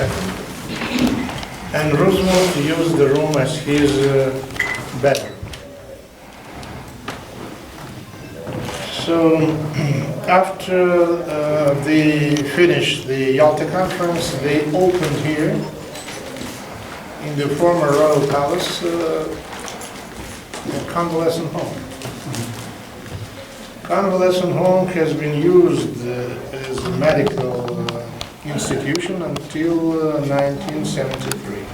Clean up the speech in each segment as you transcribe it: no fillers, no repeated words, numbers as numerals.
II. And Roosevelt used the room as his bedroom. So after they finished the Yalta conference, they opened here in the former royal palace a convalescent home. Convalescent home has been used as a medical institution until 1973.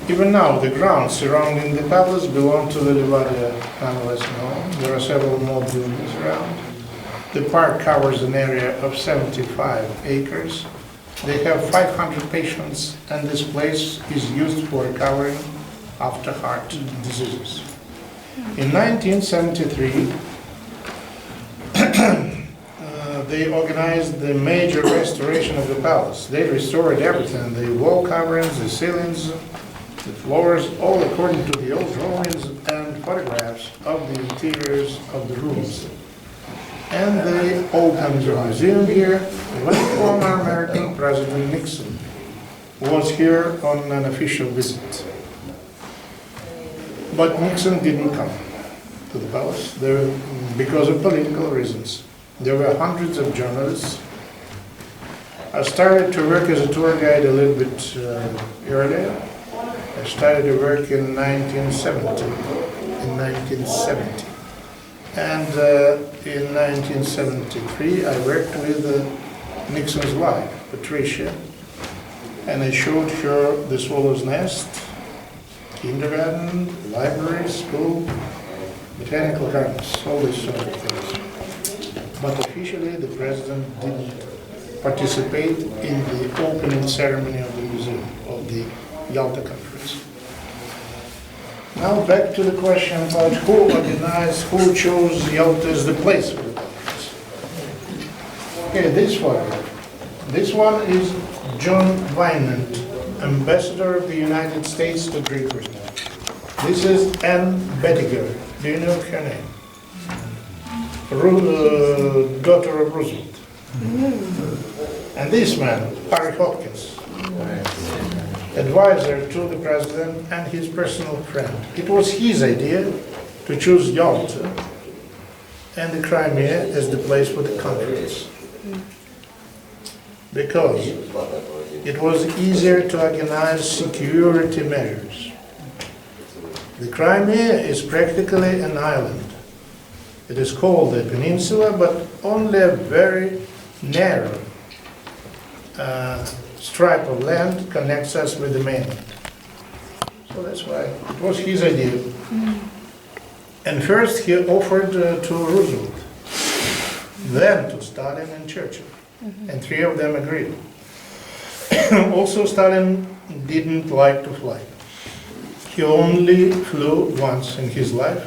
Even now, the grounds surrounding the palace belong to the Livadia convalescent home. There are several more buildings around. The park covers an area of 75 acres. They have 500 patients, and this place is used for recovering after heart diseases. In 1973, they organized the major restoration of the palace. They restored everything, the wall coverings, the ceilings, the floors, all according to the old drawings and photographs of the interiors of the rooms. And they opened a museum here when former American President Nixon was here on an official visit. But Nixon didn't come to the palace because of political reasons. There were hundreds of journalists. I started to work as a tour guide a little bit earlier. I started to work in 1970. And in 1973, I worked with Nixon's wife, Patricia, and I showed her the Swallow's Nest, kindergarten, library, school, botanical gardens, all these sort of things. But officially, the president didn't participate in the opening ceremony of the museum, of the Yalta conference. Now back to the question about who organized, who chose Yalta as the place for the conference. Okay, this one is John Vinant, Ambassador of the United States to Great Britain. This is Anne Bettiger. Do you know her name? Daughter of Roosevelt. And this man, Harry Hopkins, advisor to the president and his personal friend. It was his idea to choose Yalta and the Crimea as the place for the conference, because it was easier to organize security measures. The Crimea is practically an island. It is called a peninsula, but only a very narrow stripe of land connects us with the mainland. So that's why it was his idea. And first he offered to Roosevelt, then to Stalin and Churchill, and three of them agreed. Also, Stalin didn't like to fly. He only flew once in his life,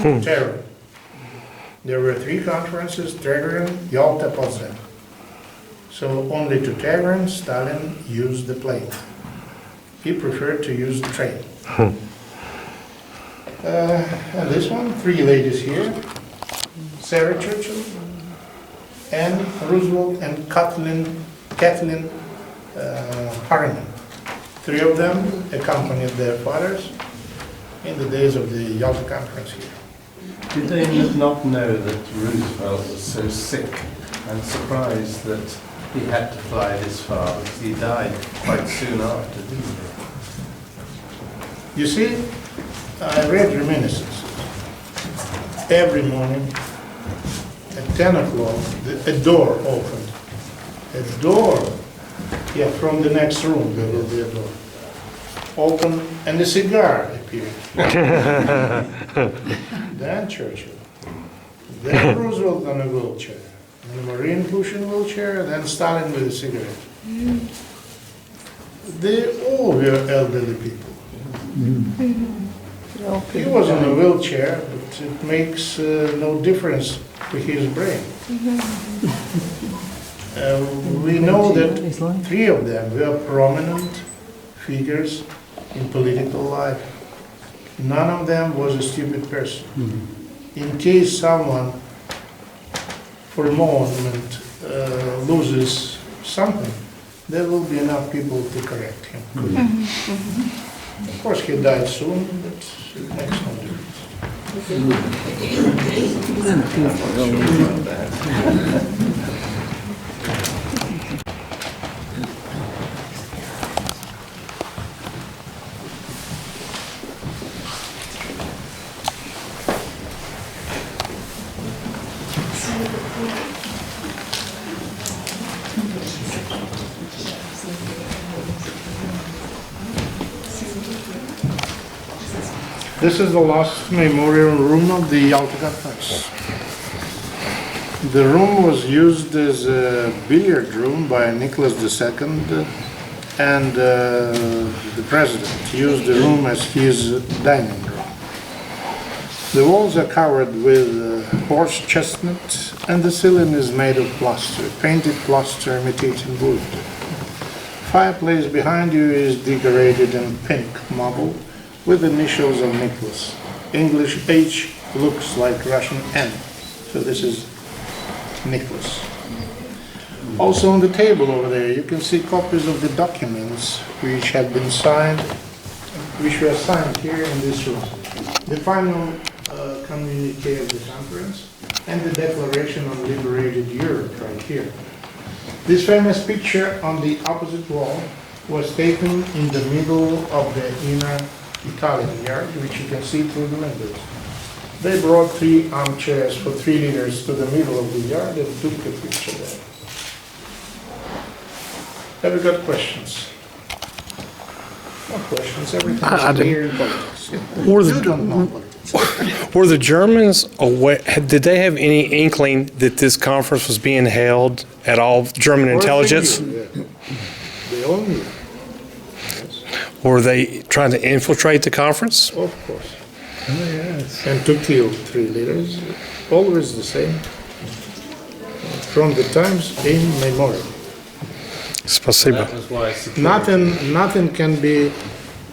Tehran. There were three conferences, Tehran, Yalta, Potsdam. So only to Tehran, Stalin used the plane. He preferred to use the train. And this one, three ladies here, Sarah Churchill, Anne Roosevelt, and Kathleen Harriman. Three of them accompanied their fathers in the days of the Yalta conference here. Did they not know that Roosevelt was so sick and surprised that he had to fly this far, because he died quite soon after, didn't he? You see, I read reminiscences. Every morning at 10 o'clock, a door opened. A door, yeah, from the next room there will be a door. Open, and a cigar appeared. Then Churchill. Then Roosevelt on a wheelchair. And Marine Bush in a wheelchair, then Stalin with a cigarette. They all were elderly people. He was in a wheelchair, but it makes no difference to his brain. We know that three of them were prominent figures in political life. None of them was a stupid person. In case someone for a moment loses something, there will be enough people to correct him. Of course, he died soon, but it makes no difference. This is the last memorial room of the Yalta Conference. The room was used as a billiard room by Nicholas II, and the president used the room as his dining room. The walls are covered with horse chestnut, and the ceiling is made of plaster, painted plaster imitating wood. Fireplace behind you is decorated in pink marble with initials of Nicholas. English H looks like Russian N, so this is Nicholas. Also on the table over there you can see copies of the documents which have been signed, which were signed here in this room. The final communique of the conference and the Declaration on Liberated Europe right here. This famous picture on the opposite wall was taken in the middle of the inner Italian yard, which you can see through the windows. They brought 3 armchairs for 3 leaders to the middle of the yard and took a picture there. Have you got questions? No questions, everything is clear in politics. You don't know politics. Were the Germans aware, did they have any inkling that this conference was being held at all, German intelligence? They all knew. Were they trying to infiltrate the conference? Of course. And to kill 3 leaders, always the same. From the times immemorial. Spasibo. That was why security- Nothing can be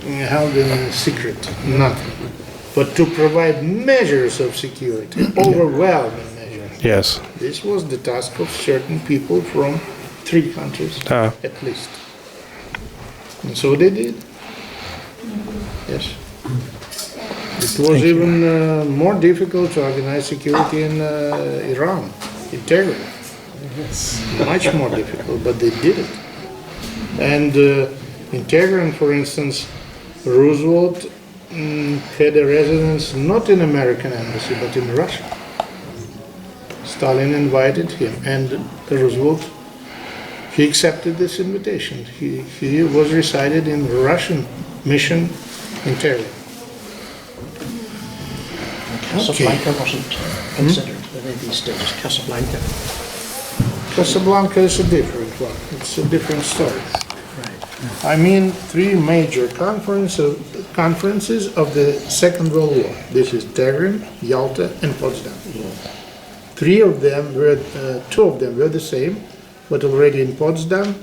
held in secret, nothing. But to provide measures of security, overwhelming measures. Yes. This was the task of certain people from 3 countries, at least. And so they did. Yes. It was even more difficult to organize security in Iran, in Tehran. Much more difficult, but they did it. And in Tehran, for instance, Roosevelt had a residence not in American embassy, but in Russia. Stalin invited him, and Roosevelt, he accepted this invitation. He was resided in Russian mission in Tehran. Casablanca wasn't considered within these stages. Casablanca. Casablanca is a different one. It's a different story. Right. I mean, 3 major conferences of the Second World War. This is Tehran, Yalta, and Potsdam. 2 of them were the same, but already in Potsdam,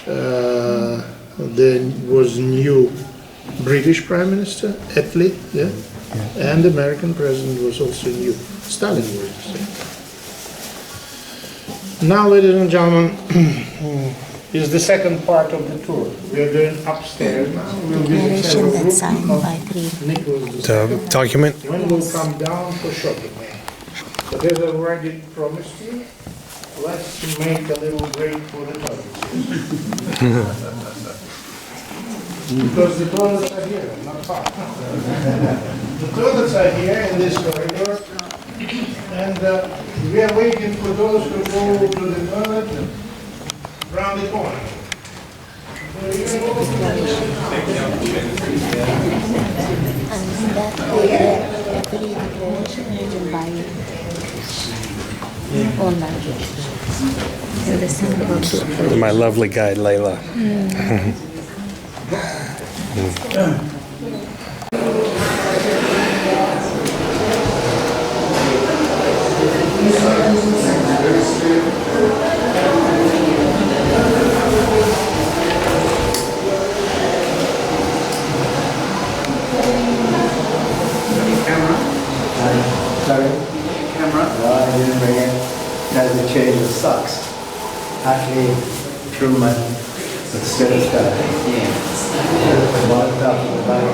there was new British Prime Minister, Attlee, and the American President was also new. Stalin was the same. Now, ladies and gentlemen, is the second part of the tour. We are going upstairs now. We'll visit Narration several that's groups signed of by 3. Nicholas The II. document? When we'll come down for shopping. But as I already promised you, let's make a little break for the toilets. Because the toilets are here, not far. The toilets are here in this corridor, and we are waiting for those who go to the toilet around the corner. So you can go to the And that free declaration written by own language. You listen about My lovely guide, Layla. Sorry? Camera? No, I didn't bring it. Because the change of socks. Attlee, Truman, but still it's got marked up the back.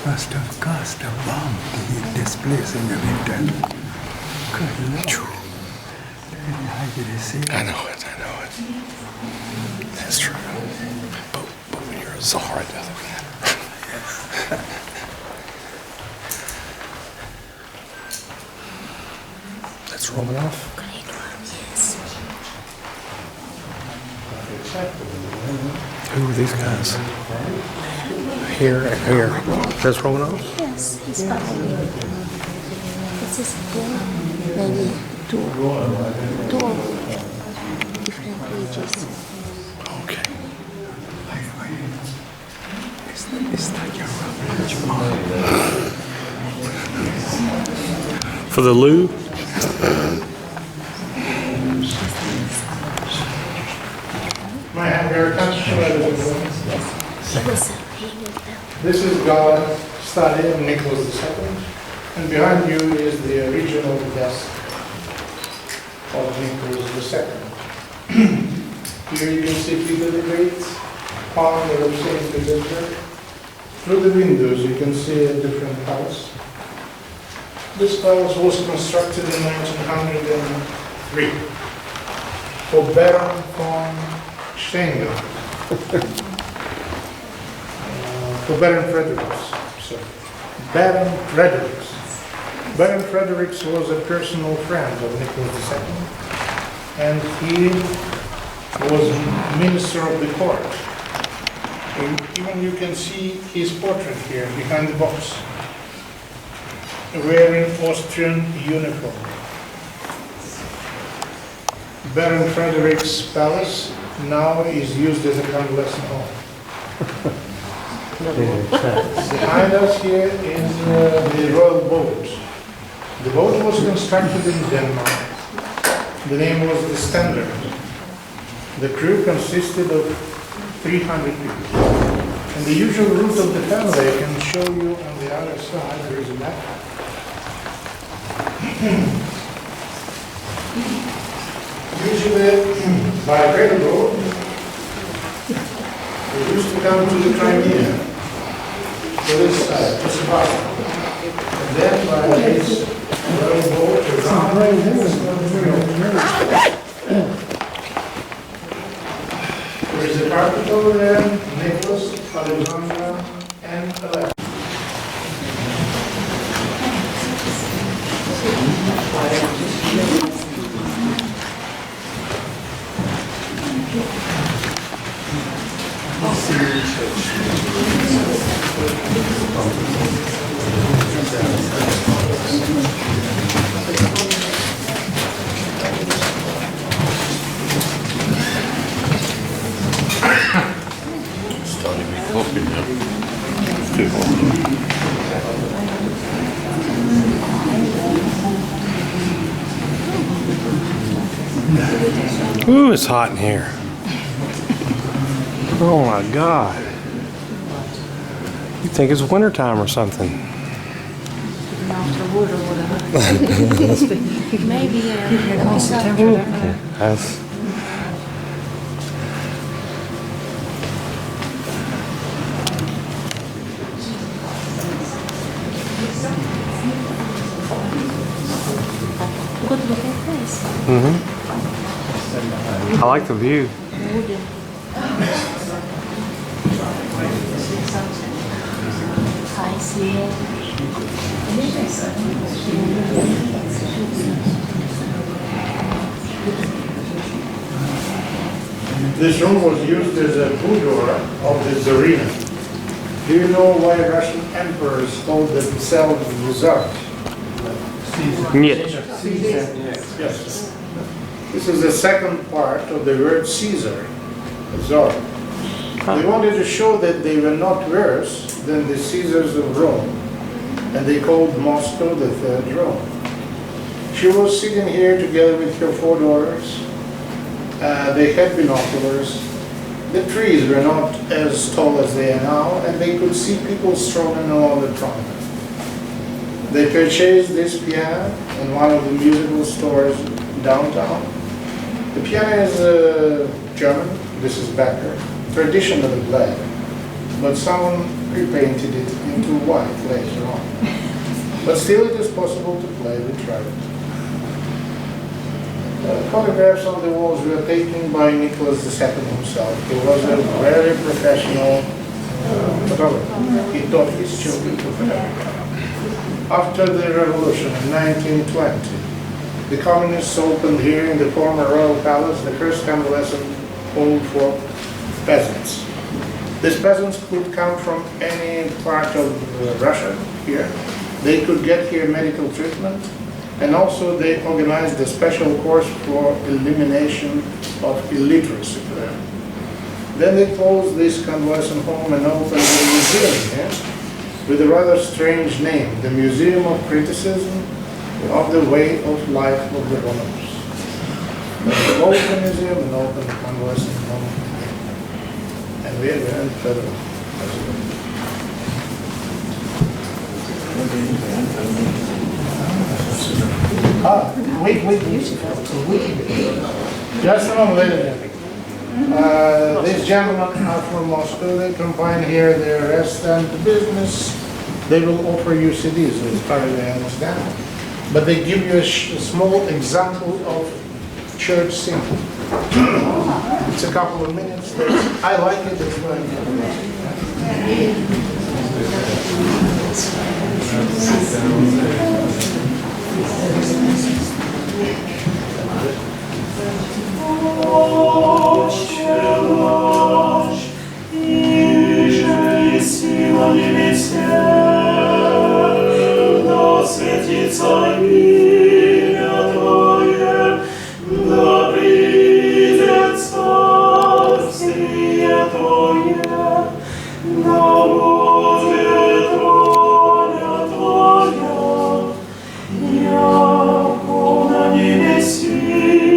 Must have cast a bomb to hit this place in the winter. Good Lord. How did he say I know it. That's true. But when you're a czar, it doesn't matter. That's Romanoff. Great one, yes. Who are these guys? Here and here. That's Romanoff? Yes, he's following. This is maybe two different pages. Okay. Is that your For the Lou? May I have your attention, ladies and gentlemen? He was playing with them. This is God study of Nicholas II, and behind you is the original desk of Nicholas II. Here you can see Peter the Great, founder of St. Petersburg. Through the windows you can see a different palace. This palace was constructed in 1903 for Baron von Schengen. For Baron Fredericks. So, Baron Fredericks. Baron Fredericks was a personal friend of Nicholas II, and he was minister of the court. And even you can see his portrait here behind the box, wearing Austrian uniform. Baron Fredericks' palace now is used as a convalescent home. Behind us here is the royal boat. The boat was constructed in Denmark. The name was the Standard. The crew consisted of 300 people. And the usual route of the family I can show you on the other side. There is a map. Usually by railroad, the used to come to the Crimea, to this side, to Slovakia. And then by this little boat around, there's the carpet over there, Nicholas, Alexandra, and Alexa. Ooh, it's hot in here. Oh my God. You think it's wintertime or something. Maybe That's, good look at this. I like the view. I see. This room was used as a boudoir of the Tsarina. Do you know why Russian emperors called themselves Czars? Нет. Yes. This is the second part of the word Caesar, Czar. They wanted to show that they were not worse than the Caesars of Rome, and they called Moscow the third Rome. She was sitting here together with her 4 daughters. They had binoculars. The trees were not as tall as they are now, and they could see people strolling along the trunk. They purchased this piano in one of the musical stores downtown. The piano is German, this is Becker, traditionally black, but someone repainted it into white later on. But still it is possible to play with it. Photographs on the walls were taken by Nicholas II himself. He was a very professional photographer. He taught his children to photograph. After the revolution in 1920, the communists opened here in the former royal palace the first convalescent home for peasants. These peasants could come from any part of Russia here. They could get here medical treatment, and also they organized a special course for elimination of illiteracy there. Then they closed this convalescent home and opened a museum here with a rather strange name, the Museum of Criticism of the Way of Life of the Runners. They closed the museum and opened the convalescent home. And we are very federal. Wait. Just a moment, ladies and gentlemen. These gentlemen are from Moscow. They combine here their rest and the business. They will offer you CDs, as far as I understand. But they give you a small example of church singing. It's a couple of minutes. I like it. It's very Светится имя Твое, да придет царствие Твое, да будет воля Твоя, яко на небеси,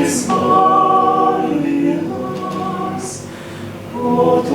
избави нас от